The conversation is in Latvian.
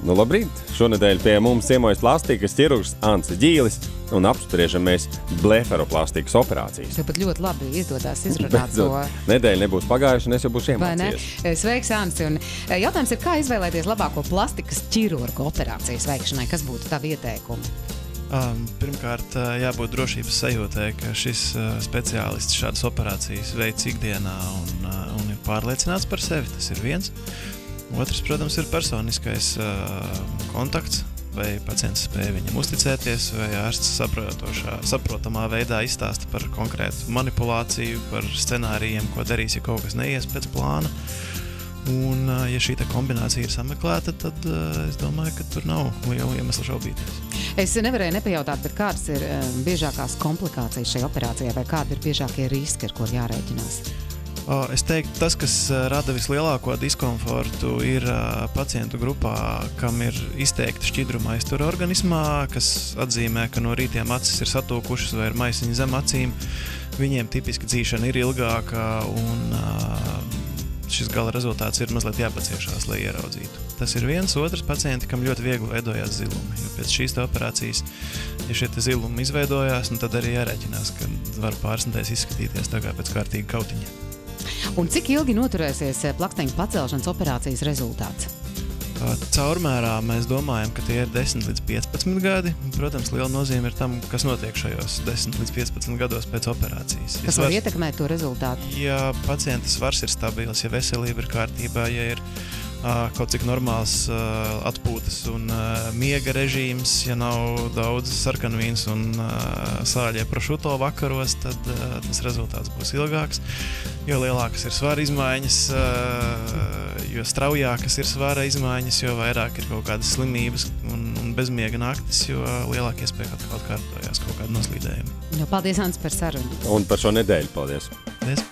Nu, labrīt! Šonedēļ pie mums ciemojas plastikas ķirurgs Ants Ģīlis un apspriežam mēs blefaroplastikas operācijas. Tev pat ļoti labi izdodās izrunāt to. Nedēļa nebūs pagājuši, un es jau būšu iemācījies. Sveiks, Ants! Un jautājums ir, kā izvēlēties labāko plastikas ķirurga operācijas veikšanai? Kas būtu tavi ieteikumi? Pirmkārt, jābūt drošības sajūtai, ka šis speciālists šādas operācijas veids ikdienā un ir pārliecināts par sevi. Tas ir viens. Otrs, protams, ir personiskais kontakts, vai pacients spēja viņam uzticēties, vai ārsts saprotamā veidā izstāsta par konkrētu manipulāciju, par scenārijiem, ko darīs, ja kaut kas neies pēc plāna. Un, ja šī kombinācija ir sameklēta, tad es domāju, ka tur nav liela iemesla šaubīties. Es nevarēju nepajautāt, bet kādas ir biežākās komplikācijas šajā operācijā, vai kādi ir biežākie riski, ar ko jārēķinās? Es teiktu, tas, kas rada vislielāko diskomfortu, ir pacientu grupā, kam ir izteikta šķidruma aiztura organismā, kas atzīmē, ka no rītiem acis ir satūkušas vai ir maisiņi zem acīm. Viņiem tipiski dzīšana ir ilgāka un šis gala rezultāts ir mazliet jāpaciešās, lai ieraudzītu. Tas ir viens. Otrs, pacienti, kam ļoti viegli veidojās zilumi. Jo pēc šīs operācijas, ja šie zilumi izveidojās, tad arī jārēķinās, ka var pāris nedēļas izskatīties tā kā pēc kārtīga kautiņa. Un cik ilgi noturēsies plaksteņu pacelšanas operācijas rezultāts? Caurmērā mēs domājam, ka tie ir 10 līdz 15 gadi. Protams, liela nozīme ir tam, kas notiek šajos 10 līdz 15 gados pēc operācijas. Kas var ietekmēt to rezultātu? Ja pacienta svars ir stabils, ja veselība ir kārtībā, ja ir kaut cik normāls atpūtas un miega režīms, ja nav daudz sarkanvīns un sāļie prošuto vakaros, tad tas rezultāts būs ilgāks. Jo lielākas ir svara izmaiņas, jo straujākas ir svara izmaiņas, jo vairāk ir kaut kādas slimības un bezmiega naktis, jo lielāk iespēja atkal kārtojās kaut kāda noslīdējuma. Paldies, Ants, par sarunu. Un par šo nedēļu paldies. Paldies.